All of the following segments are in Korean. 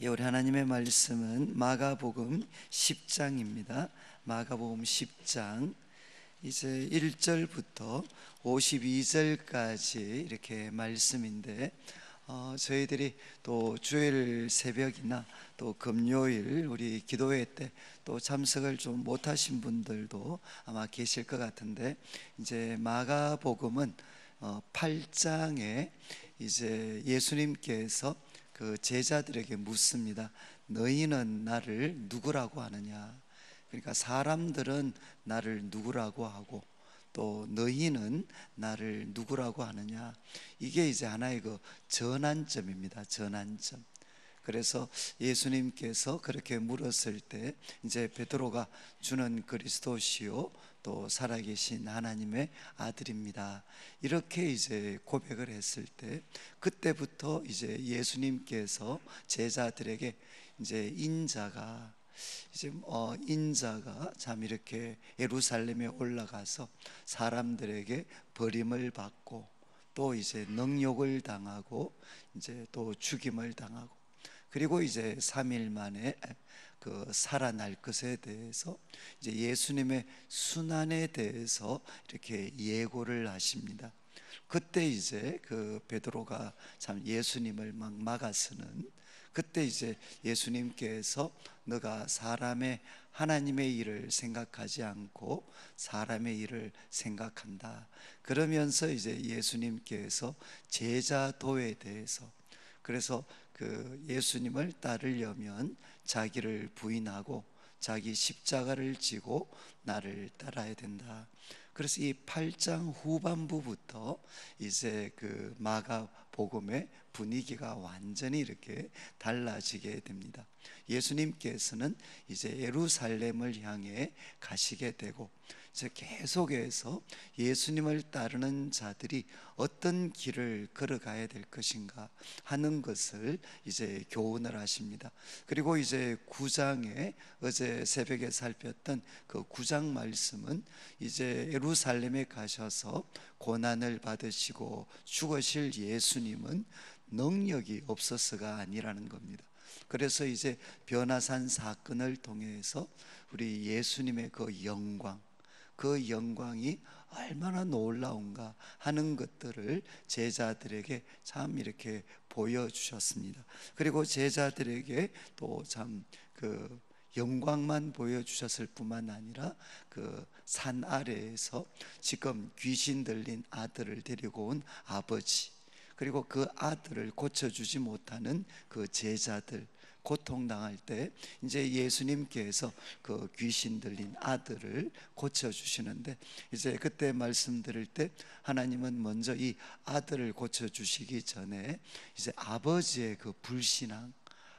예, 우리 하나님의 말씀은 마가복음 10장입니다. 마가복음 10장 이제 1절부터 52절까지 이렇게 말씀인데 저희들이 또 주일 새벽이나 또 금요일 우리 기도회 때 또 참석을 좀 못하신 분들도 아마 계실 것 같은데, 이제 마가복음은 8장에 이제 예수님께서 그 제자들에게 묻습니다. 너희는 나를 누구라고 하느냐? 그러니까 사람들은 나를 누구라고 하고 또 너희는 나를 누구라고 하느냐? 이게 이제 하나의 그 전환점입니다. 전환점. 그래서 예수님께서 그렇게 물었을 때 이제 베드로가 주는 그리스도시요 또 살아계신 하나님의 아들입니다, 이렇게 이제 고백을 했을 때, 그때부터 이제 예수님께서 제자들에게 이제 인자가 참 이렇게 예루살렘에 올라가서 사람들에게 버림을 받고 또 이제 능욕을 당하고 이제 또 죽임을 당하고 그리고 이제 3일 만에 그 살아날 것에 대해서 이제 예수님의 순환에 대해서 이렇게 예고를 하십니다. 그때 이제 그 베드로가 참 예수님을 막 막아서는, 그때 이제 예수님께서 너가 하나님의 일을 생각하지 않고 사람의 일을 생각한다, 그러면서 이제 예수님께서 제자도에 대해서, 그래서 그 예수님을 따르려면 자기를 부인하고 자기 십자가를 지고 나를 따라야 된다. 그래서 이 8장 후반부부터 이제 그 마가복음의 분위기가 완전히 이렇게 달라지게 됩니다. 예수님께서는 이제 예루살렘을 향해 가시게 되고, 이제 계속해서 예수님을 따르는 자들이 어떤 길을 걸어가야 될 것인가 하는 것을 이제 교훈을 하십니다. 그리고 이제 9장에 어제 새벽에 살폈던 그 9장 말씀은 이제 예루살렘에 가셔서 고난을 받으시고 죽으실 예수님은 능력이 없어서가 아니라는 겁니다. 그래서 이제 변화산 사건을 통해서 우리 예수님의 그 영광이 얼마나 놀라운가 하는 것들을 제자들에게 참 이렇게 보여주셨습니다. 그리고 제자들에게 또 참 그 영광만 보여주셨을 뿐만 아니라 그 산 아래에서 지금 귀신 들린 아들을 데리고 온 아버지, 그리고 그 아들을 고쳐주지 못하는 그 제자들, 고통당할 때 이제 예수님께서 그 귀신 들린 아들을 고쳐주시는데, 이제 그때 말씀 드릴 때 하나님은 먼저 이 아들을 고쳐주시기 전에 이제 아버지의 그 불신앙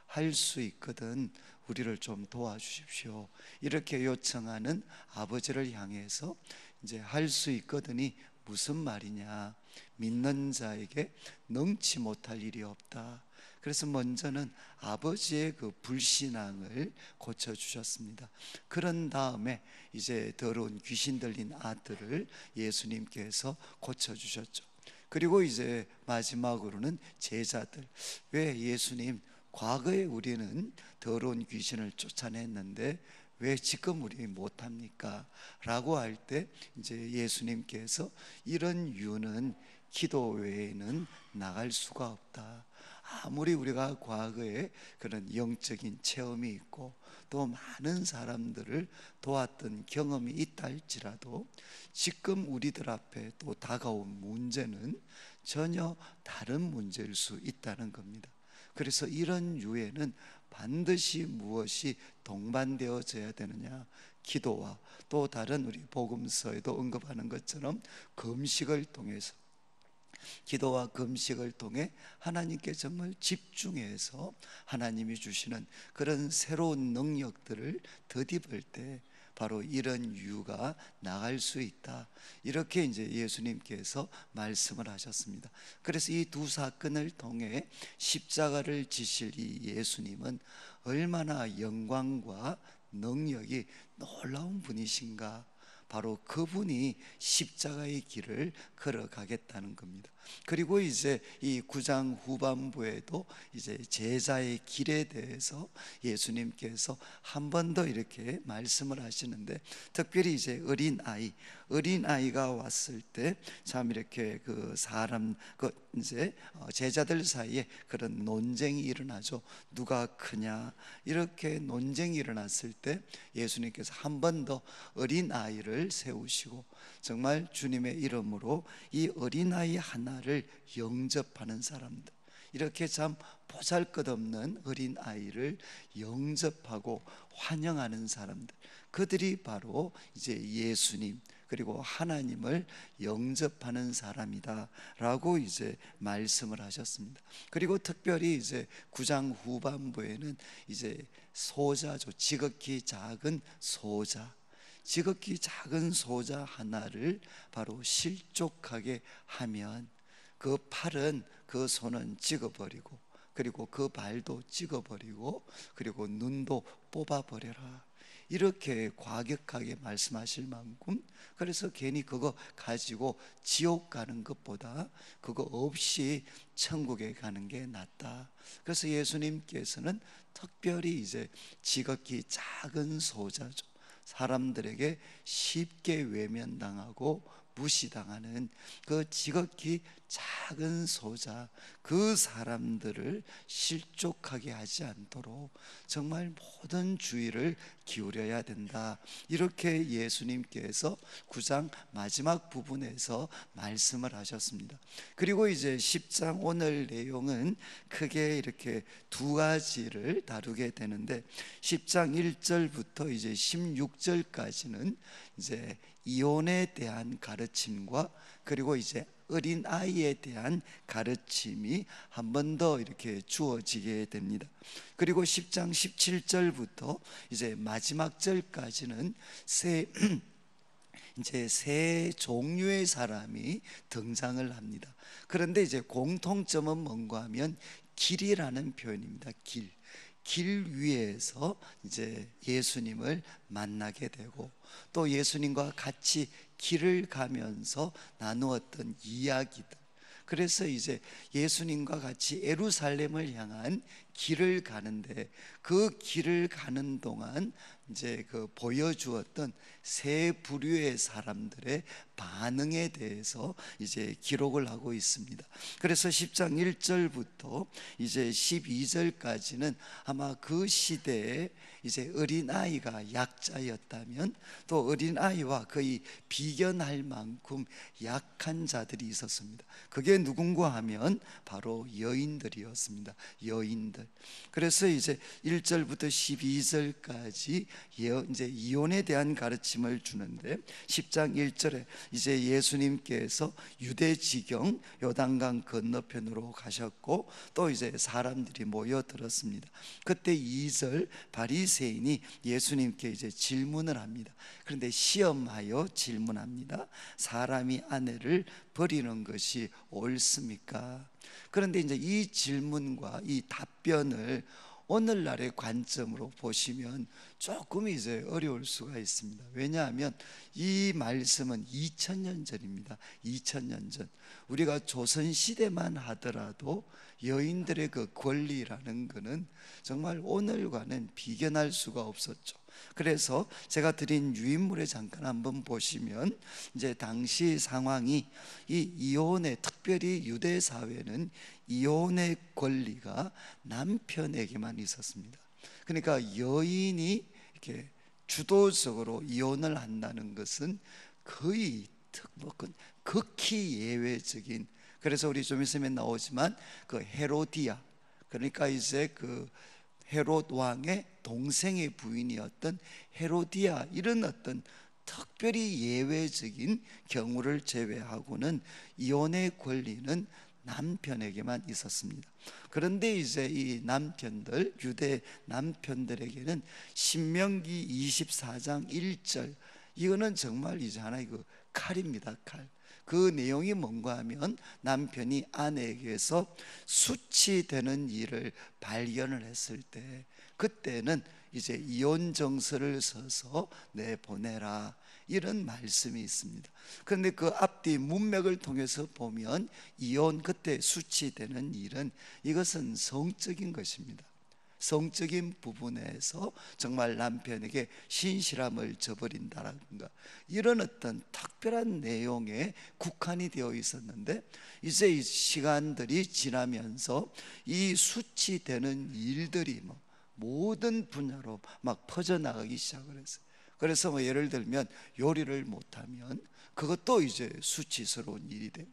할 수 있거든 우리를 좀 도와주십시오, 이렇게 요청하는 아버지를 향해서 이제 할 수 있거든이 무슨 말이냐, 믿는 자에게 능치 못할 일이 없다. 그래서 먼저는 아버지의 그 불신앙을 고쳐주셨습니다. 그런 다음에 이제 더러운 귀신 들린 아들을 예수님께서 고쳐주셨죠. 그리고 이제 마지막으로는 제자들, 왜 예수님 과거에 우리는 더러운 귀신을 쫓아냈는데 왜 지금 우리 못합니까? 라고 할 때 이제 예수님께서 이런 이유는 기도 외에는 나갈 수가 없다. 아무리 우리가 과거에 그런 영적인 체험이 있고 또 많은 사람들을 도왔던 경험이 있다 할지라도 지금 우리들 앞에 또 다가온 문제는 전혀 다른 문제일 수 있다는 겁니다. 그래서 이런 유에는 반드시 무엇이 동반되어져야 되느냐, 기도와 또 다른 우리 복음서에도 언급하는 것처럼 금식을 통해서, 기도와 금식을 통해 하나님께 정말 집중해서 하나님이 주시는 그런 새로운 능력들을 덧입을 때 바로 이런 이유가 나갈 수 있다, 이렇게 이제 예수님께서 말씀을 하셨습니다. 그래서 이 두 사건을 통해 십자가를 지실 이 예수님은 얼마나 영광과 능력이 놀라운 분이신가, 바로 그분이 십자가의 길을 걸어가겠다는 겁니다. 그리고 이제 이 9장 후반부에도 이제 제자의 길에 대해서 예수님께서 한 번 더 이렇게 말씀을 하시는데, 특별히 이제 어린아이가 왔을 때 참 이렇게 그 사람 이제 제자들 사이에 그런 논쟁이 일어나죠. 누가 크냐, 이렇게 논쟁이 일어났을 때 예수님께서 한 번 더 어린아이를 세우시고 정말 주님의 이름으로 이 어린아이 하나를 영접하는 사람들, 이렇게 참 보잘것없는 어린아이를 영접하고 환영하는 사람들, 그들이 바로 이제 예수님 그리고 하나님을 영접하는 사람이다 라고 이제 말씀을 하셨습니다. 그리고 특별히 이제 9장 후반부에는 이제 소자죠. 지극히 작은 소자, 지극히 작은 소자 하나를 바로 실족하게 하면 그 팔은, 그 손은 찍어버리고, 그리고 그 발도 찍어버리고, 그리고 눈도 뽑아버려라, 이렇게 과격하게 말씀하실 만큼, 그래서 괜히 그거 가지고 지옥 가는 것보다 그거 없이 천국에 가는 게 낫다. 그래서 예수님께서는 특별히 이제 지극히 작은 소자죠, 사람들에게 쉽게 외면당하고 무시당하는 그 지극히 작은 소자, 그 사람들을 실족하게 하지 않도록 정말 모든 주의를 기울여야 된다, 이렇게 예수님께서 9장 마지막 부분에서 말씀을 하셨습니다. 그리고 이제 10장 오늘 내용은 크게 이렇게 두 가지를 다루게 되는데, 10장 1절부터 이제 16절까지는 이제 이혼에 대한 가르침과 그리고 이제 어린아이에 대한 가르침이 한 번 더 이렇게 주어지게 됩니다. 그리고 10장 17절부터 이제 마지막 절까지는 이제 세 종류의 사람이 등장을 합니다. 그런데 이제 공통점은 뭔가 하면 길이라는 표현입니다. 길 위에서 이제 예수님을 만나게 되고, 또 예수님과 같이 길을 가면서 나누었던 이야기들, 그래서 이제 예수님과 같이 예루살렘을 향한 길을 가는데, 그 길을 가는 동안 이제 그 보여주었던 세 부류의 사람들의 반응에 대해서 이제 기록을 하고 있습니다. 그래서 10장 1절부터 이제 12절까지는 아마 그 시대에 이제 어린아이가 약자였다면, 또 어린아이와 거의 비견할 만큼 약한 자들이 있었습니다. 그게 누군가 하면 바로 여인들이었습니다. 여인들. 그래서 이제 1절부터 12절까지 이제 이혼에 대한 가르침을 주는데, 10장 1절에 이제 예수님께서 유대 지경 요단강 건너편으로 가셨고, 또 이제 사람들이 모여들었습니다. 그때 2절 바리새인이 예수님께 이제 질문을 합니다. 그런데 시험하여 질문합니다. 사람이 아내를 버리는 것이 옳습니까? 그런데 이제 이 질문과 이 답변을 오늘날의 관점으로 보시면 조금 이제 어려울 수가 있습니다. 왜냐하면 이 말씀은 2000년 전입니다. 2000년 전. 우리가 조선시대만 하더라도 여인들의 그 권리라는 것은 정말 오늘과는 비견할 수가 없었죠. 그래서 제가 드린 유인물에 잠깐 한번 보시면, 이제 당시 상황이 이 이혼의, 특별히 유대 사회는 이혼의 권리가 남편에게만 있었습니다. 그러니까 여인이 이렇게 주도적으로 이혼을 한다는 것은 거의 극히 예외적인, 그래서 우리 좀 있으면 나오지만 그 헤로디아, 그러니까 이제 그 헤롯 왕의 동생의 부인이었던 헤로디아, 이런 어떤 특별히 예외적인 경우를 제외하고는 이혼의 권리는 남편에게만 있었습니다. 그런데 이제 이 남편들, 유대 남편들에게는 신명기 24장 1절, 이거는 정말 이제 하나의 그 칼입니다. 칼. 그 내용이 뭔가 하면, 남편이 아내에게서 수치되는 일을 발견을 했을 때, 그때는 이제 이혼 정서를 써서 내보내라, 이런 말씀이 있습니다. 그런데 그 앞뒤 문맥을 통해서 보면 이혼, 그때 수치되는 일은 이것은 성적인 것입니다. 성적인 부분에서 정말 남편에게 신실함을 저버린다라든가 이런 어떤 특별한 내용에 국한이 되어 있었는데, 이제 이 시간들이 지나면서 이 수치되는 일들이 모든 분야로 막 퍼져나가기 시작을 했어요. 그래서 예를 들면 요리를 못하면 그것도 이제 수치스러운 일이 되고,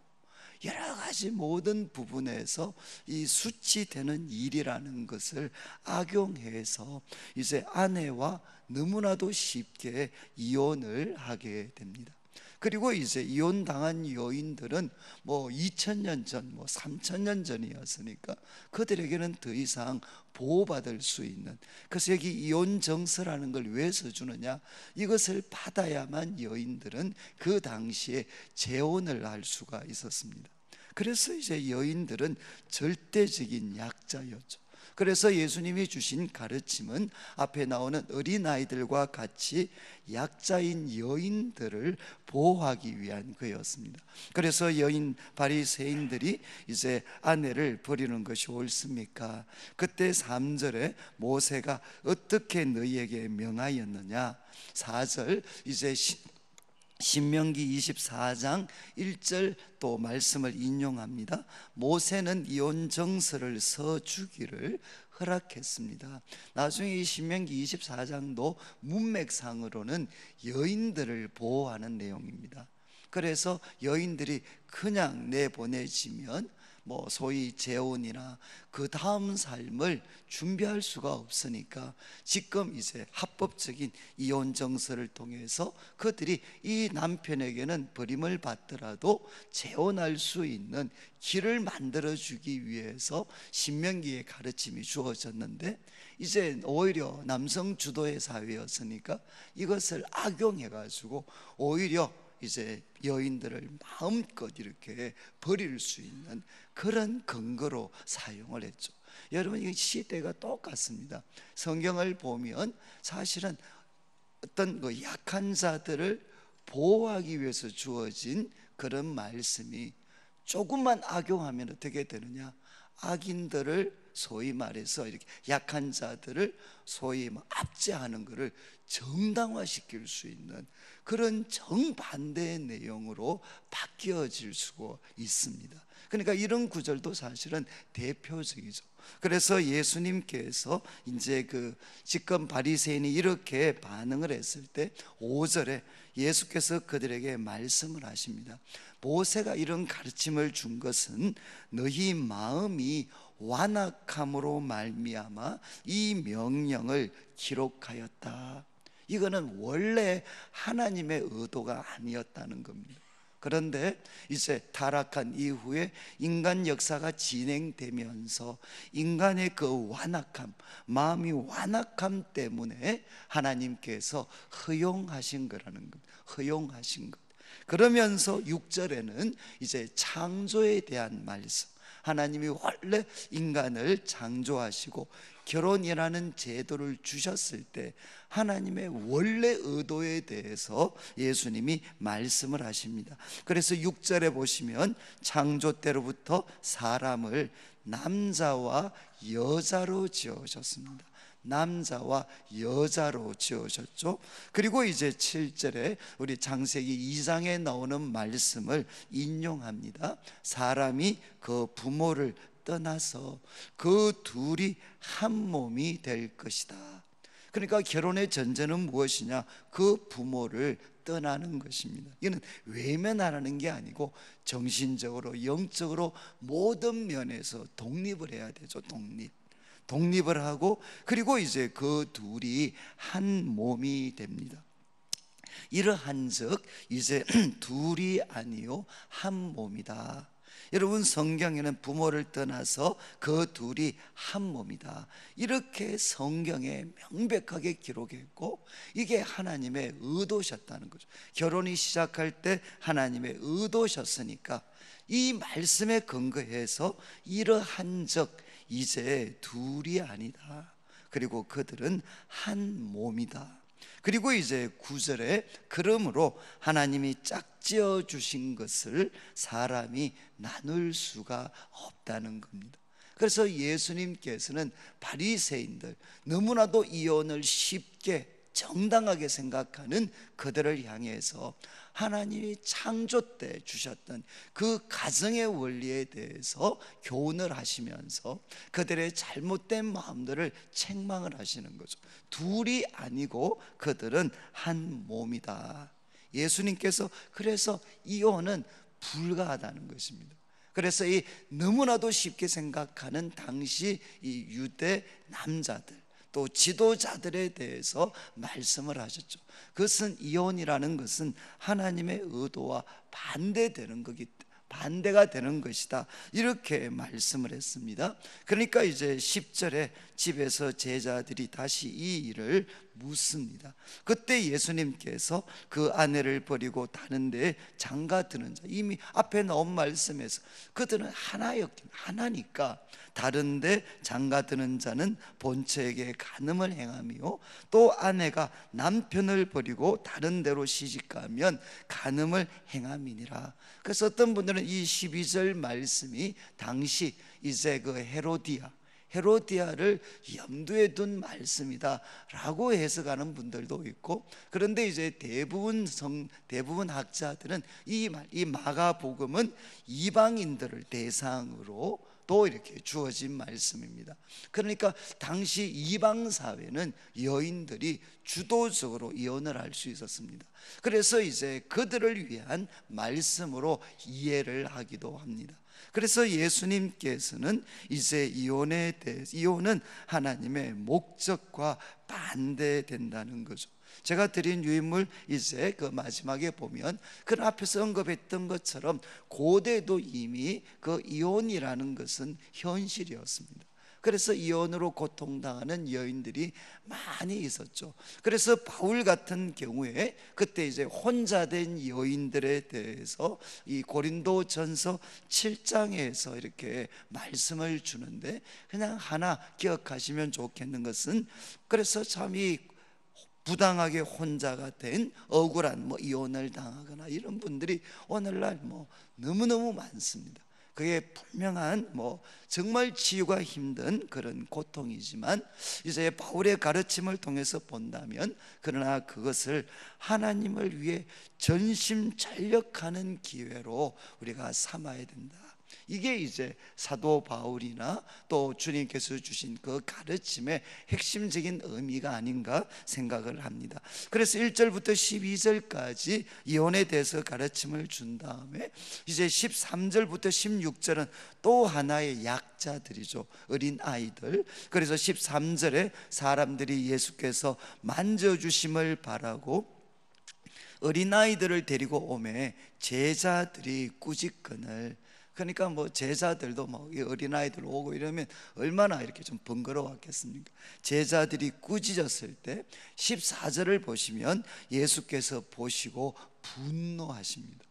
여러 가지 모든 부분에서 이 수치되는 일이라는 것을 악용해서 이제 아내와 너무나도 쉽게 이혼을 하게 됩니다. 그리고 이제 이혼당한 여인들은 2000년 전, 3000년 전이었으니까 그들에게는 더 이상 보호받을 수 있는, 그래서 여기 이혼 정서라는 걸 왜 써주느냐, 이것을 받아야만 여인들은 그 당시에 재혼을 할 수가 있었습니다. 그래서 이제 여인들은 절대적인 약자였죠. 그래서 예수님이 주신 가르침은 앞에 나오는 어린아이들과 같이 약자인 여인들을 보호하기 위한 거였습니다. 그래서 여인 바리새인들이 이제 아내를 버리는 것이 옳습니까? 그때 3절에 모세가 어떻게 너희에게 명하였느냐, 4절 이제 신명기 24장 1절 또 말씀을 인용합니다. 모세는 이혼 정서를 써주기를 허락했습니다. 나중에 이 신명기 24장도 문맥상으로는 여인들을 보호하는 내용입니다. 그래서 여인들이 그냥 내보내지면 소위 재혼이나 그 다음 삶을 준비할 수가 없으니까 지금 이제 합법적인 이혼 정서를 통해서 그들이 이 남편에게는 버림을 받더라도 재혼할 수 있는 길을 만들어 주기 위해서 신명기의 가르침이 주어졌는데, 이제 오히려 남성 주도의 사회였으니까 이것을 악용해 가지고 오히려 이제 여인들을 마음껏 이렇게 버릴 수 있는 그런 근거로 사용을 했죠. 여러분, 이 시대가 똑같습니다. 성경을 보면 사실은 어떤 약한 자들을 보호하기 위해서 주어진 그런 말씀이 조금만 악용하면 어떻게 되느냐, 악인들을 소위 말해서 이렇게 약한 자들을 소위 압제하는 것을 정당화시킬 수 있는 그런 정반대의 내용으로 바뀌어질 수가 있습니다. 그러니까 이런 구절도 사실은 대표적이죠. 그래서 예수님께서 이제 지금 바리새인이 이렇게 반응을 했을 때 5절에 예수께서 그들에게 말씀을 하십니다. 모세가 이런 가르침을 준 것은 너희 마음이 완악함으로 말미암아 이 명령을 기록하였다. 이거는 원래 하나님의 의도가 아니었다는 겁니다. 그런데 이제 타락한 이후에 인간 역사가 진행되면서 인간의 그 완악함, 마음이 완악함 때문에 하나님께서 허용하신 거라는 겁니다. 허용하신 것. 그러면서 6절에는 이제 창조에 대한 말씀, 하나님이 원래 인간을 창조하시고 결혼이라는 제도를 주셨을 때 하나님의 원래 의도에 대해서 예수님이 말씀을 하십니다. 그래서 6절에 보시면 창조 때로부터 사람을 남자와 여자로 지으셨습니다. 남자와 여자로 지으셨죠. 그리고 이제 7절에 우리 창세기 2장에 나오는 말씀을 인용합니다. 사람이 그 부모를 떠나서 그 둘이 한 몸이 될 것이다. 그러니까 결혼의 전제는 무엇이냐? 그 부모를 떠나는 것입니다. 이는 외면하라는 게 아니고 정신적으로, 영적으로 모든 면에서 독립을 해야 되죠. 독립을 하고, 그리고 이제 그 둘이 한 몸이 됩니다. 이러한즉 이제 둘이 아니요 한 몸이다. 여러분, 성경에는 부모를 떠나서 그 둘이 한 몸이다, 이렇게 성경에 명백하게 기록했고, 이게 하나님의 의도셨다는 거죠. 결혼이 시작할 때 하나님의 의도셨으니까 이 말씀에 근거해서 이러한즉 이제 둘이 아니다, 그리고 그들은 한 몸이다. 그리고 이제 9절에 그러므로 하나님이 짝지어 주신 것을 사람이 나눌 수가 없다는 겁니다. 그래서 예수님께서는 바리새인들, 너무나도 이혼을 쉽게 정당하게 생각하는 그들을 향해서 하나님이 창조 때 주셨던 그 가정의 원리에 대해서 교훈을 하시면서 그들의 잘못된 마음들을 책망을 하시는 거죠. 둘이 아니고 그들은 한 몸이다. 예수님께서 그래서 이혼은 불가하다는 것입니다. 그래서 이 너무나도 쉽게 생각하는 당시 이 유대 남자들, 또 지도자들에 대해서 말씀을 하셨죠. 그것은 이혼이라는 것은 하나님의 의도와 반대가 되는 것이다, 이렇게 말씀을 했습니다. 그러니까 이제 10절에 집에서 제자들이 다시 이 일을 묻습니다. 그때 예수님께서 그 아내를 버리고 다른 데에 장가드는 자, 이미 앞에 나온 말씀에서 그들은 하나니까 다른 데 장가드는 자는 본처에게 간음을 행하며 또 아내가 남편을 버리고 다른 데로 시집가면 간음을 행함이니라. 그래서 어떤 분들은 이 12절 말씀이 당시 이제 그 헤로디아를 염두에 둔 말씀이다 라고 해석하는 분들도 있고, 그런데 이제 대부분 학자들은 이 마가복음은 이방인들을 대상으로 또 이렇게 주어진 말씀입니다. 그러니까 당시 이방 사회는 여인들이 주도적으로 이혼을 할 수 있었습니다. 그래서 이제 그들을 위한 말씀으로 이해를 하기도 합니다. 그래서 예수님께서는 이제 이혼은 하나님의 목적과 반대된다는 거죠. 제가 드린 유인물 이제 그 마지막에 보면 그 앞에서 언급했던 것처럼 고대도 이미 그 이혼이라는 것은 현실이었습니다. 그래서 이혼으로 고통당하는 여인들이 많이 있었죠. 그래서 바울 같은 경우에 그때 이제 혼자 된 여인들에 대해서 이 고린도전서 7장에서 이렇게 말씀을 주는데, 그냥 하나 기억하시면 좋겠는 것은, 그래서 참 이 부당하게 혼자가 된 억울한 이혼을 당하거나 이런 분들이 오늘날 너무너무 많습니다. 그게 분명한 정말 치유가 힘든 그런 고통이지만 이제 바울의 가르침을 통해서 본다면, 그러나 그것을 하나님을 위해 전심전력하는 기회로 우리가 삼아야 된다. 이게 이제 사도 바울이나 또 주님께서 주신 그 가르침의 핵심적인 의미가 아닌가 생각을 합니다. 그래서 1절부터 12절까지 이혼에 대해서 가르침을 준 다음에 이제 13절부터 16절은 또 하나의 약자들이죠. 어린 아이들. 그래서 13절에 사람들이 예수께서 만져주심을 바라고 어린아이들을 데리고 오매 제자들이 꾸짖거늘. 그러니까 제자들도 어린아이들 오고 이러면 얼마나 이렇게 좀 번거로웠겠습니까? 제자들이 꾸짖었을 때 14절을 보시면 예수께서 보시고 분노하십니다.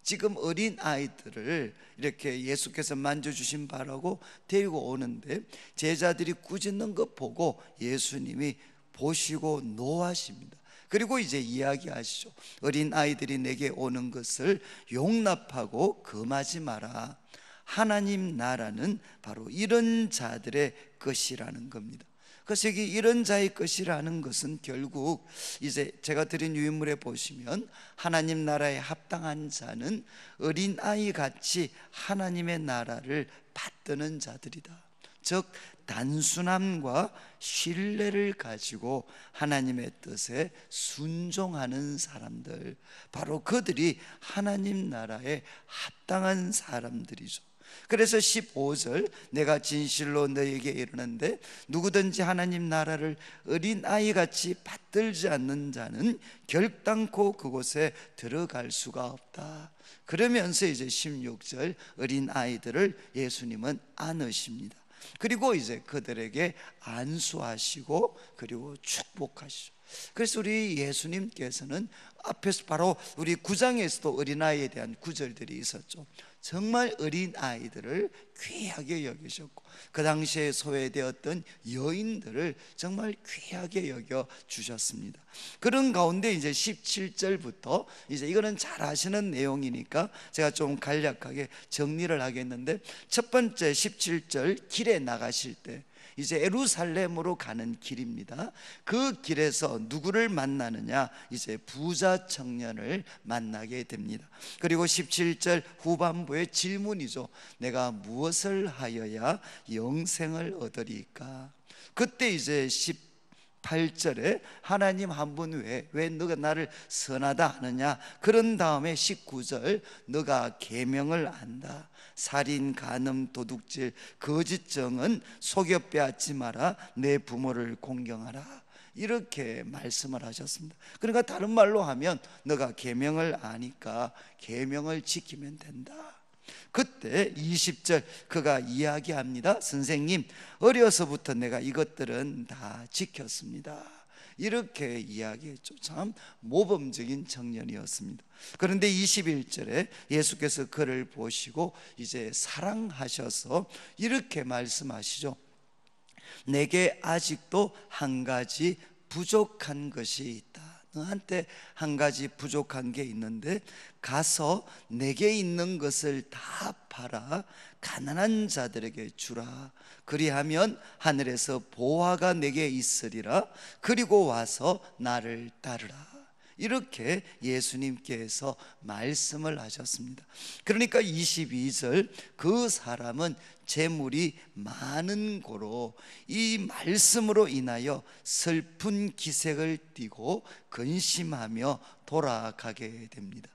지금 어린아이들을 이렇게 예수께서 만져주신 바라고 데리고 오는데 제자들이 꾸짖는 것 보고 예수님이 보시고 노하십니다. 그리고 이제 이야기하시죠. 어린 아이들이 내게 오는 것을 용납하고 금하지 마라. 하나님 나라는 바로 이런 자들의 것이라는 겁니다. 그래서 여기 이런 자의 것이라는 것은 결국 이제 제가 드린 유인물에 보시면 하나님 나라에 합당한 자는 어린아이 같이 하나님의 나라를 받드는 자들이다. 즉 단순함과 신뢰를 가지고 하나님의 뜻에 순종하는 사람들, 바로 그들이 하나님 나라에 합당한 사람들이죠. 그래서 15절 내가 진실로 너에게 이르는데 누구든지 하나님 나라를 어린아이같이 받들지 않는 자는 결단코 그곳에 들어갈 수가 없다. 그러면서 이제 16절 어린아이들을 예수님은 안으십니다. 그리고 이제 그들에게 안수하시고 그리고 축복하시죠. 그래서 우리 예수님께서는 앞에서 바로 우리 구장에서도 어린아이에 대한 구절들이 있었죠. 정말 어린아이들을 귀하게 여기셨고, 그 당시에 소외되었던 여인들을 정말 귀하게 여겨 주셨습니다. 그런 가운데 이제 17절부터, 이제 이거는 잘 아시는 내용이니까 제가 좀 간략하게 정리를 하겠는데, 첫 번째 17절, 길에 나가실 때 이제 예루살렘으로 가는 길입니다. 그 길에서 누구를 만나느냐? 이제 부자 청년을 만나게 됩니다. 그리고 17절 후반부의 질문이죠. 내가 무엇을 하여야 영생을 얻으리까? 그때 이제 18절에 하나님 한 분 외에 왜 너가 나를 선하다 하느냐? 그런 다음에 19절, 너가 계명을 안다. 살인, 간음, 도둑질, 거짓 정은 속여 빼앗지 마라. 내 부모를 공경하라. 이렇게 말씀을 하셨습니다. 그러니까 다른 말로 하면 너가 계명을 아니까 계명을 지키면 된다. 그때 20절 그가 이야기합니다. 선생님, 어려서부터 내가 이것들은 다 지켰습니다. 이렇게 이야기했죠. 참 모범적인 청년이었습니다. 그런데 21절에 예수께서 그를 보시고 이제 사랑하셔서 이렇게 말씀하시죠. 내게 아직도 한 가지 부족한 것이 있다. 너한테 한 가지 부족한 게 있는데 가서 내게 있는 것을 다 팔아 가난한 자들에게 주라. 그리하면 하늘에서 보화가 내게 있으리라. 그리고 와서 나를 따르라. 이렇게 예수님께서 말씀을 하셨습니다. 그러니까 22절, 그 사람은 재물이 많은 고로 이 말씀으로 인하여 슬픈 기색을 띠고 근심하며 돌아가게 됩니다.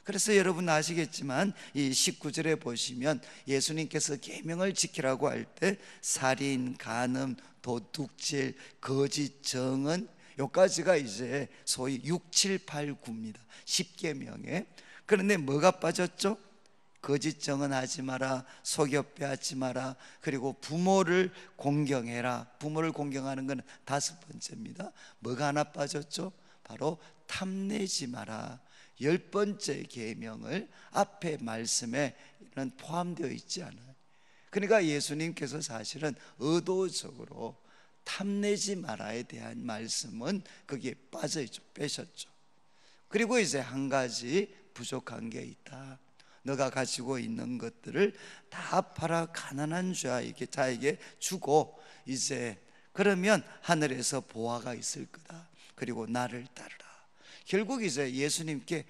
그래서 여러분 아시겠지만 이 19절에 보시면 예수님께서 계명을 지키라고 할 때 살인, 간음, 도둑질, 거짓 정은, 요까지가 이제 소위 6, 7, 8, 9입니다. 10계명에. 그런데 뭐가 빠졌죠? 거짓 정언하지 마라, 속여 빼앗지 마라, 그리고 부모를 공경해라. 부모를 공경하는 것은 5번째입니다. 뭐가 하나 빠졌죠? 바로 탐내지 마라. 10번째 계명을 앞에 말씀에 포함되어 있지 않아요. 그러니까 예수님께서 사실은 의도적으로 탐내지 마라에 대한 말씀은 거기에 빠져 있죠. 빼셨죠. 그리고 이제 한 가지 부족한 게 있다. 너가 가지고 있는 것들을 다 팔아 가난한 자에게 주고 이제 그러면 하늘에서 보화가 있을 거다. 그리고 나를 따르라. 결국 이제 예수님께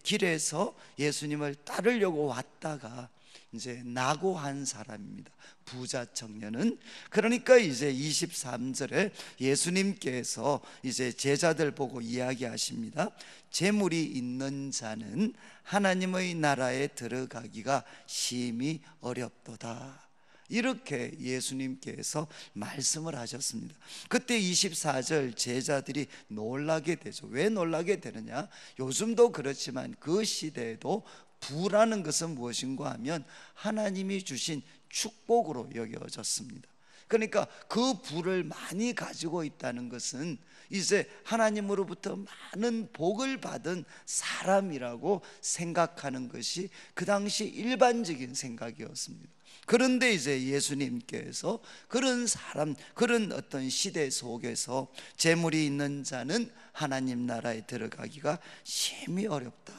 길에서 예수님을 따르려고 왔다가 이제 낙오한 사람입니다. 부자 청년은. 그러니까 이제 23절에 예수님께서 이제 제자들 보고 이야기하십니다. 재물이 있는 자는 하나님의 나라에 들어가기가 심히 어렵도다. 이렇게 예수님께서 말씀을 하셨습니다. 그때 24절 제자들이 놀라게 되죠. 왜 놀라게 되느냐? 요즘도 그렇지만 그 시대에도 부라는 것은 무엇인가 하면 하나님이 주신 축복으로 여겨졌습니다. 그러니까 그 부를 많이 가지고 있다는 것은 이제 하나님으로부터 많은 복을 받은 사람이라고 생각하는 것이 그 당시 일반적인 생각이었습니다. 그런데 이제 예수님께서 그런 사람, 그런 어떤 시대 속에서 재물이 있는 자는 하나님 나라에 들어가기가 심히 어렵다.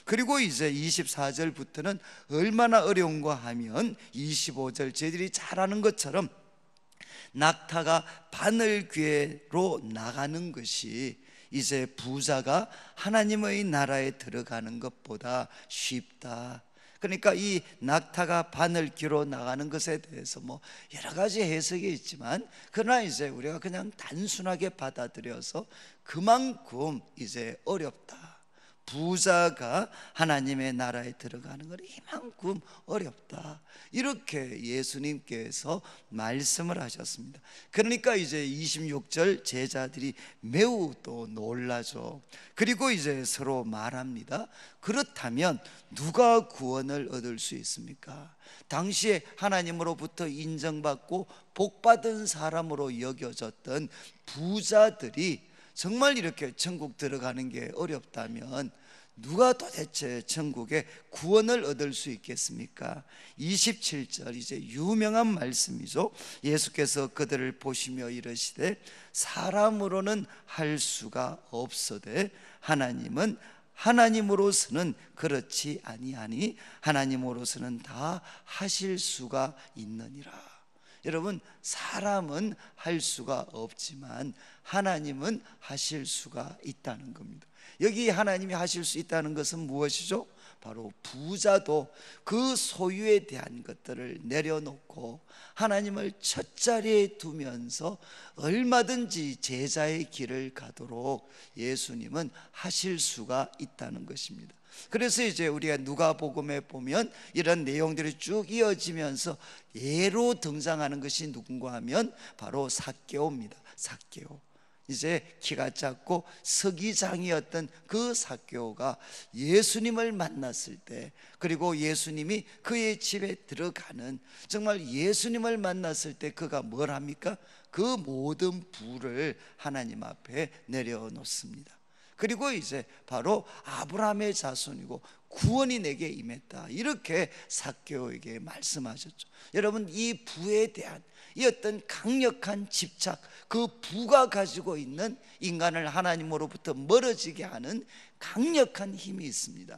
그리고 이제 24절부터는 얼마나 어려운가 하면 25절 저희들이 잘 아는 것처럼 낙타가 바늘 귀로 나가는 것이 이제 부자가 하나님의 나라에 들어가는 것보다 쉽다. 그러니까 이 낙타가 바늘 귀로 나가는 것에 대해서 뭐 여러 가지 해석이 있지만 그러나 이제 우리가 그냥 단순하게 받아들여서 그만큼 이제 어렵다. 부자가 하나님의 나라에 들어가는 건 이만큼 어렵다. 이렇게 예수님께서 말씀을 하셨습니다. 그러니까 이제 26절 제자들이 매우 또 놀라죠. 그리고 이제 서로 말합니다. 그렇다면 누가 구원을 얻을 수 있습니까? 당시에 하나님으로부터 인정받고 복받은 사람으로 여겨졌던 부자들이 정말 이렇게 천국 들어가는 게 어렵다면 누가 도대체 천국에 구원을 얻을 수 있겠습니까? 27절 이제 유명한 말씀이죠. 예수께서 그들을 보시며 이르시되 사람으로는 할 수가 없어되 하나님은 하나님으로서는 그렇지 아니하니 하나님으로서는 다 하실 수가 있느니라. 여러분, 사람은 할 수가 없지만 하나님은 하실 수가 있다는 겁니다. 여기 하나님이 하실 수 있다는 것은 무엇이죠? 바로 부자도 그 소유에 대한 것들을 내려놓고 하나님을 첫 자리에 두면서 얼마든지 제자의 길을 가도록 예수님은 하실 수가 있다는 것입니다. 그래서 이제 우리가 누가복음에 보면 이런 내용들이 쭉 이어지면서 예로 등장하는 것이 누군가 하면 바로 삭개오입니다. 삭개오. 이제 키가 작고 서기장이었던 그 삭개오가 예수님을 만났을 때, 그리고 예수님이 그의 집에 들어가는, 정말 예수님을 만났을 때 그가 뭘 합니까? 그 모든 부를 하나님 앞에 내려놓습니다. 그리고 이제 바로 아브라함의 자손이고 구원이 내게 임했다, 이렇게 삭개오에게 말씀하셨죠. 여러분, 이 부에 대한 이 어떤 강력한 집착, 그 부가 가지고 있는 인간을 하나님으로부터 멀어지게 하는 강력한 힘이 있습니다.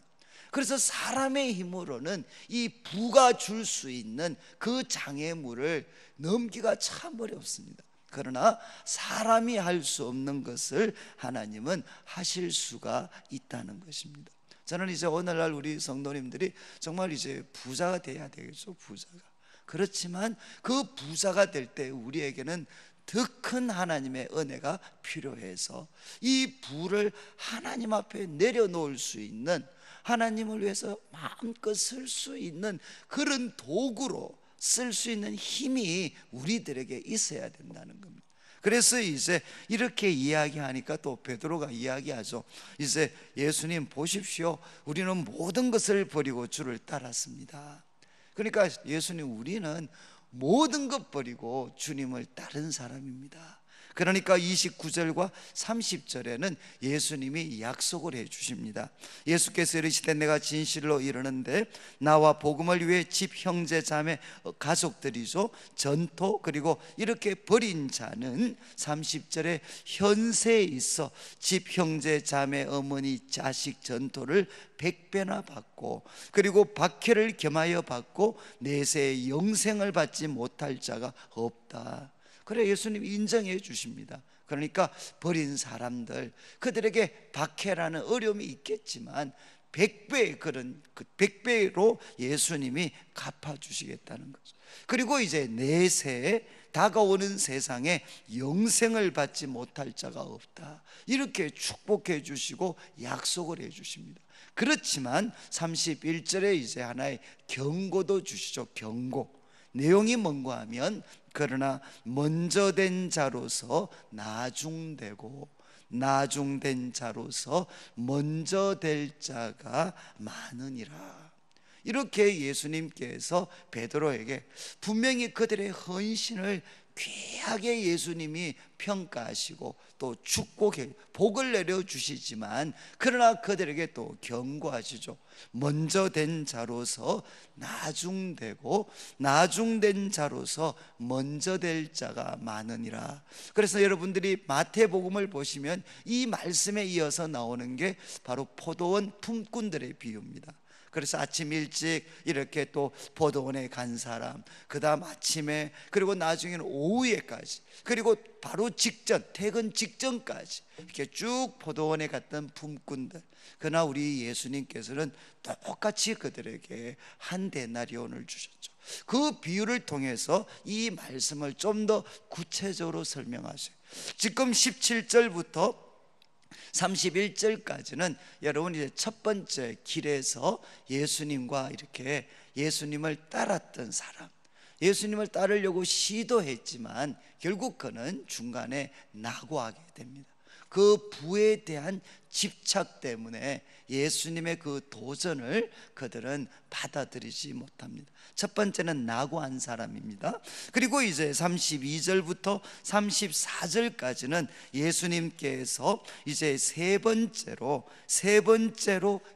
그래서 사람의 힘으로는 이 부가 줄 수 있는 그 장애물을 넘기가 참 어렵습니다. 그러나 사람이 할 수 없는 것을 하나님은 하실 수가 있다는 것입니다. 저는 이제 오늘날 우리 성도님들이 정말 이제 부자가 돼야 되겠죠. 부자가. 그렇지만 그 부자가 될 때 우리에게는 더 큰 하나님의 은혜가 필요해서 이 부를 하나님 앞에 내려놓을 수 있는, 하나님을 위해서 마음껏 쓸 수 있는 그런 도구로 쓸 수 있는 힘이 우리들에게 있어야 된다는 겁니다. 그래서 이제 이렇게 이야기하니까 또 베드로가 이야기하죠. 이제 예수님 보십시오, 우리는 모든 것을 버리고 주를 따랐습니다. 그러니까 예수님, 우리는 모든 것 버리고 주님을 따른 사람입니다. 그러니까 29절과 30절에는 예수님이 약속을 해 주십니다. 예수께서 이르시되 내가 진실로 이르는데 나와 복음을 위해 집 형제 자매 가족들이죠, 전토, 그리고 이렇게 버린 자는 30절에 현세에 있어 집 형제 자매 어머니 자식 전토를 100배나 받고, 그리고 박해를 겸하여 받고 내세의 영생을 받지 못할 자가 없다. 그래 예수님이 인정해 주십니다. 그러니까 버린 사람들, 그들에게 박해라는 어려움이 있겠지만 100배, 그런 100배로 예수님이 갚아주시겠다는 거죠. 그리고 이제 내세에 다가오는 세상에 영생을 받지 못할 자가 없다, 이렇게 축복해 주시고 약속을 해 주십니다. 그렇지만 31절에 이제 하나의 경고도 주시죠. 경고. 내용이 뭔가 하면 그러나 먼저 된 자로서 나중되고 나중된 자로서 먼저 될 자가 많으니라. 이렇게 예수님께서 베드로에게 분명히 그들의 헌신을 귀하게 예수님이 평가하시고 또 축복해 복을 내려주시지만, 그러나 그들에게 또 경고하시죠. 먼저 된 자로서 나중되고 나중된 자로서 먼저 될 자가 많으니라. 그래서 여러분들이 마태복음을 보시면 이 말씀에 이어서 나오는 게 바로 포도원 품꾼들의 비유입니다. 그래서 아침 일찍 이렇게 또 포도원에 간 사람, 그 다음 아침에, 그리고 나중에는 오후에까지, 그리고 바로 직전, 퇴근 직전까지 이렇게 쭉 포도원에 갔던 품꾼들. 그러나 우리 예수님께서는 똑같이 그들에게 한 데나리온을 주셨죠. 그 비유를 통해서 이 말씀을 좀 더 구체적으로 설명하세요. 지금 17절부터 31절까지는 여러분 이제 첫 번째 길에서 예수님과 이렇게 예수님을 따랐던 사람, 예수님을 따르려고 시도했지만 결국 그는 중간에 낙오하게 됩니다. 그 부에 대한 집착 때문에 예수님의 그 도전을 그들은 받아들이지 못합니다. 첫 번째는 낙오한 사람입니다. 그리고 이제 32절부터 34절까지는 예수님께서 이제 세 번째로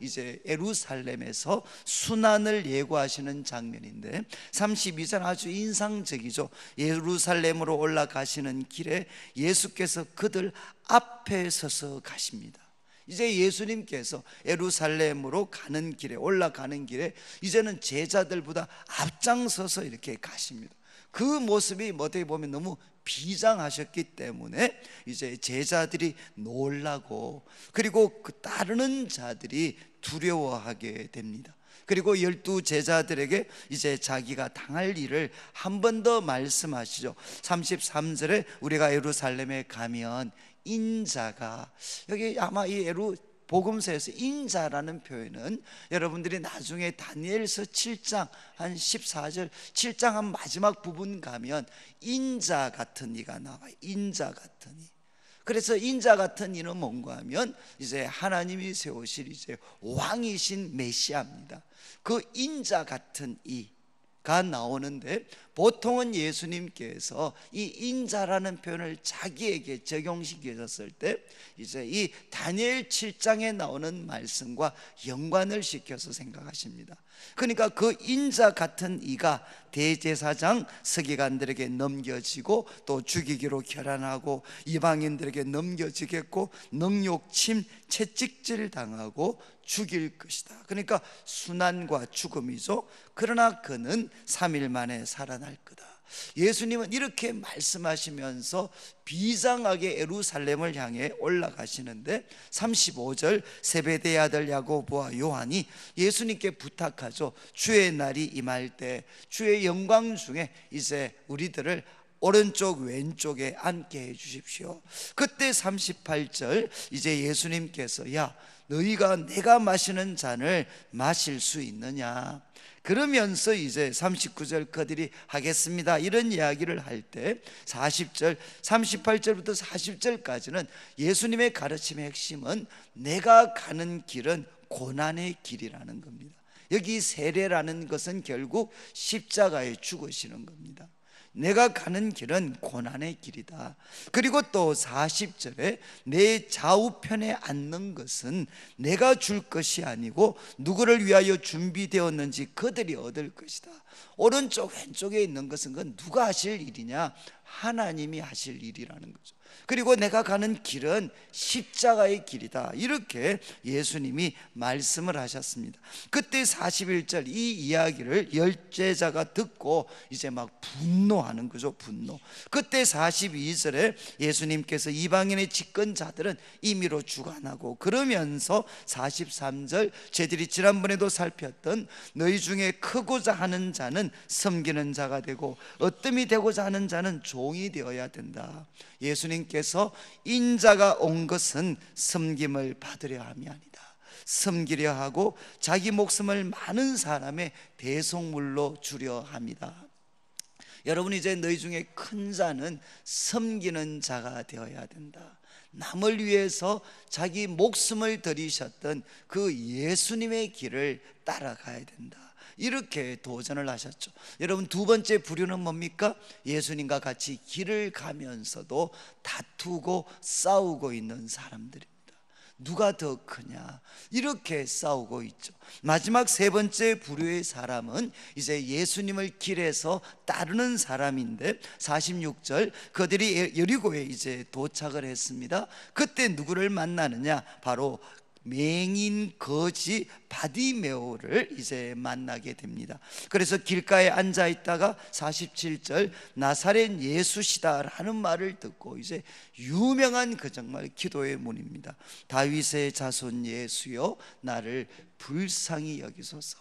이제 예루살렘에서 순환을 예고하시는 장면인데, 32절 아주 인상적이죠. 예루살렘으로 올라가시는 길에 예수께서 그들 앞에 서서 가십니다. 이제 예수님께서 예루살렘으로 가는 길에, 올라가는 길에 이제는 제자들보다 앞장서서 이렇게 가십니다. 그 모습이 어떻게 보면 너무 비장하셨기 때문에 이제 제자들이 놀라고, 그리고 그 따르는 자들이 두려워하게 됩니다. 그리고 12 제자들에게 이제 자기가 당할 일을 한 번 더 말씀하시죠. 33절에 우리가 예루살렘에 가면 인자가, 여기 아마 이 복음서에서 인자라는 표현은 여러분들이 나중에 다니엘서 7장 한 14절, 7장 한 마지막 부분 가면 인자 같은 이가 나와요. 인자 같은 이. 그래서 인자 같은 이는 뭔가 하면 이제 하나님이 세우실 이제 왕이신 메시아입니다. 그 인자 같은 이가 나오는데, 보통은 예수님께서 이 인자라는 표현을 자기에게 적용시키셨을 때 이제 이 다니엘 7장에 나오는 말씀과 연관을 시켜서 생각하십니다. 그러니까 그 인자 같은 이가 대제사장 서기관들에게 넘겨지고 또 죽이기로 결단하고 이방인들에게 넘겨지겠고 능욕침 채찍질 당하고 죽일 것이다. 그러니까 순환과 죽음이죠. 그러나 그는 3일 만에 살아날 거다. 예수님은 이렇게 말씀하시면서 비장하게 예루살렘을 향해 올라가시는데, 35절 세베대의 아들 야고보와 요한이 예수님께 부탁하죠. 주의 날이 임할 때 주의 영광 중에 이제 우리들을 오른쪽 왼쪽에 앉게 해 주십시오. 그때 38절 이제 예수님께서 야, 너희가 내가 마시는 잔을 마실 수 있느냐? 그러면서 이제 39절 그들이 하겠습니다 이런 이야기를 할 때 40절 38절부터 40절까지는 예수님의 가르침의 핵심은 내가 가는 길은 고난의 길이라는 겁니다. 여기 세례라는 것은 결국 십자가에 죽으시는 겁니다. 내가 가는 길은 고난의 길이다. 그리고 또 40절에 내 좌우편에 앉는 것은 내가 줄 것이 아니고 누구를 위하여 준비되었는지 그들이 얻을 것이다. 오른쪽 왼쪽에 있는 것은 그건 누가 하실 일이냐? 하나님이 하실 일이라는 거죠. 그리고 내가 가는 길은 십자가의 길이다. 이렇게 예수님이 말씀을 하셨습니다. 그때 41절 이 이야기를 열제자가 듣고 이제 막 분노하는 거죠. 분노. 그때 42절에 예수님께서 이방인의 집권자들은 임의로 주관하고, 그러면서 43절 저희들이 지난번에도 살폈던 너희 중에 크고자 하는 자는 섬기는 자가 되고 어뜸이 되고자 하는 자는 종이 되어야 된다. 예수님께서 인자가 온 것은 섬김을 받으려 함이 아니다. 섬기려 하고 자기 목숨을 많은 사람의 대속물로 주려 합니다. 여러분, 이제 너희 중에 큰 자는 섬기는 자가 되어야 된다. 남을 위해서 자기 목숨을 들이셨던 그 예수님의 길을 따라가야 된다. 이렇게 도전을 하셨죠. 여러분, 두 번째 부류는 뭡니까? 예수님과 같이 길을 가면서도 다투고 싸우고 있는 사람들입니다. 누가 더 크냐? 이렇게 싸우고 있죠. 마지막 세 번째 부류의 사람은 이제 예수님을 길에서 따르는 사람인데, 46절 그들이 여리고에 이제 도착을 했습니다. 그때 누구를 만나느냐? 바로 맹인 거지 바디메오를 이제 만나게 됩니다. 그래서 길가에 앉아 있다가 47절 나사렛 예수시다 라는 말을 듣고 이제 유명한 그 정말 기도의 문입니다. 다윗의 자손 예수여 나를 불쌍히 여기소서.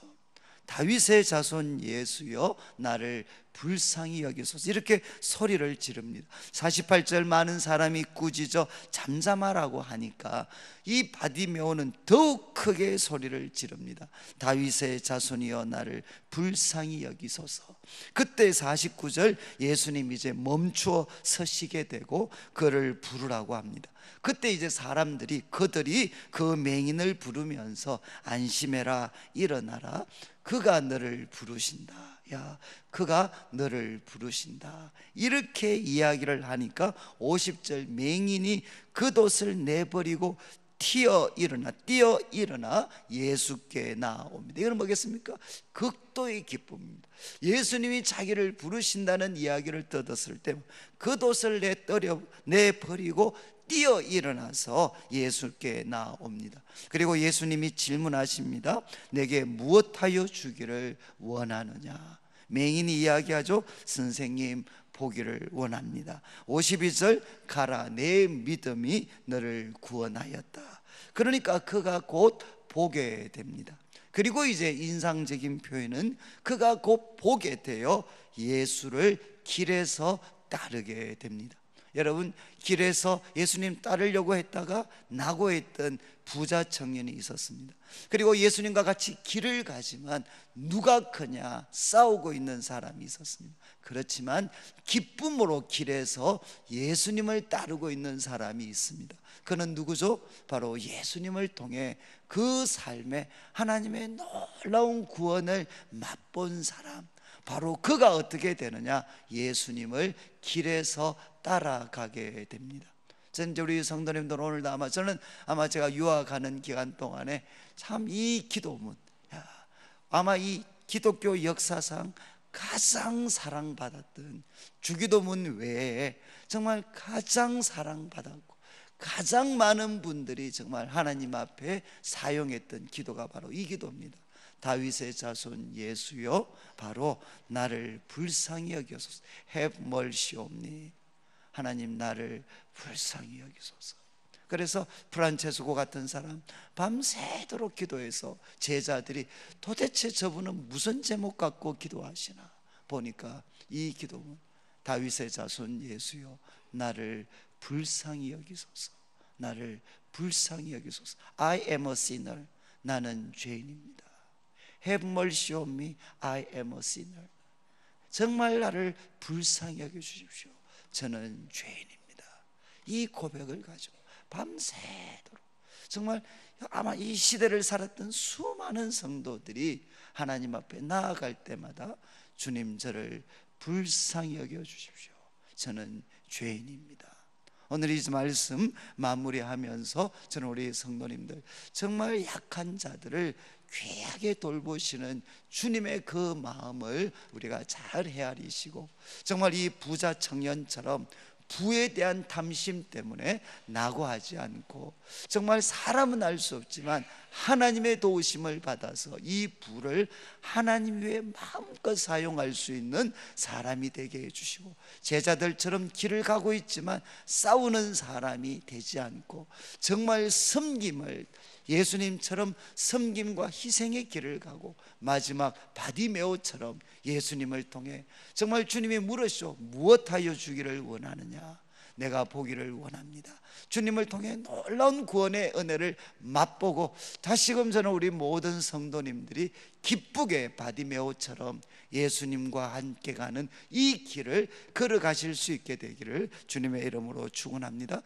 다윗의 자손 예수여 나를 불쌍히 여기소서. 이렇게 소리를 지릅니다. 48절 많은 사람이 꾸짖어 잠잠하라고 하니까 이 바디메오는 더욱 크게 소리를 지릅니다. 다윗의 자손이여 나를 불쌍히 여기소서. 그때 49절 예수님 이제 멈추어 서시게 되고 그를 부르라고 합니다. 그때 이제 사람들이 그들이 그 맹인을 부르면서 안심해라, 일어나라, 그가 너를 부르신다. 야, 그가 너를 부르신다. 이렇게 이야기를 하니까 50절 맹인이 겉옷을 내버리고 뛰어 일어나 예수께 나옵니다. 이건 뭐겠습니까? 극도의 기쁨입니다. 예수님이 자기를 부르신다는 이야기를 들었을 때 겉옷을 내버리고 뛰어 일어나서 예수께 나옵니다. 그리고 예수님이 질문하십니다. 내게 무엇하여 주기를 원하느냐? 맹인이 이야기하죠. 선생님, 보기를 원합니다. 52절 가라, 내 믿음이 너를 구원하였다. 그러니까 그가 곧 보게 됩니다. 그리고 이제 인상적인 표현은 그가 곧 보게 되어 예수를 길에서 따르게 됩니다. 여러분, 길에서 예수님 따르려고 했다가 낙오했던 부자 청년이 있었습니다. 그리고 예수님과 같이 길을 가지만 누가 크냐 싸우고 있는 사람이 있었습니다. 그렇지만 기쁨으로 길에서 예수님을 따르고 있는 사람이 있습니다. 그는 누구죠? 바로 예수님을 통해 그 삶에 하나님의 놀라운 구원을 맛본 사람, 바로 그가 어떻게 되느냐? 예수님을 길에서 따라가게 됩니다. 저는 우리 성도님들 오늘도 저는 아마 제가 유학하는 기간 동안에 참 이 기도문, 아마 이 기독교 역사상 가장 사랑받았던 주기도문 외에 정말 가장 사랑받았고 가장 많은 분들이 정말 하나님 앞에 사용했던 기도가 바로 이 기도입니다. 다윗의 자손 예수여, 바로 나를 불쌍히 여기소서. Have mercy on me. 하나님 나를 불쌍히 여기소서. 그래서 프란체스코 같은 사람 밤새도록 기도해서 제자들이 도대체 저분은 무슨 제목 갖고 기도하시나 보니까 이 기도문, 다윗의 자손 예수여 나를 불쌍히 여기소서. 나를 불쌍히 여기소서. I am a sinner. 나는 죄인입니다. Have mercy on me. I am a sinner. 정말 나를 불쌍히 여겨주십시오. 저는 죄인입니다. 이 고백을 가지고 밤새도록 정말 아마 이 시대를 살았던 수많은 성도들이 하나님 앞에 나아갈 때마다 주님 저를 불쌍히 여겨주십시오. 저는 죄인입니다. 오늘 이 말씀 마무리하면서 저는 우리 성도님들 정말 약한 자들을 귀하게 돌보시는 주님의 그 마음을 우리가 잘 헤아리시고 정말 이 부자 청년처럼 부에 대한 탐심 때문에 낙오하지 않고 정말 사람은 알 수 없지만 하나님의 도우심을 받아서 이 부를 하나님 위해 마음껏 사용할 수 있는 사람이 되게 해주시고 제자들처럼 길을 가고 있지만 싸우는 사람이 되지 않고 정말 섬김을 예수님처럼 섬김과 희생의 길을 가고 마지막 바디메오처럼 예수님을 통해 정말 주님이 물으시오. 무엇하여 주기를 원하느냐? 내가 보기를 원합니다. 주님을 통해 놀라운 구원의 은혜를 맛보고 다시금 저는 우리 모든 성도님들이 기쁘게 바디메오처럼 예수님과 함께 가는 이 길을 걸어가실 수 있게 되기를 주님의 이름으로 축원합니다.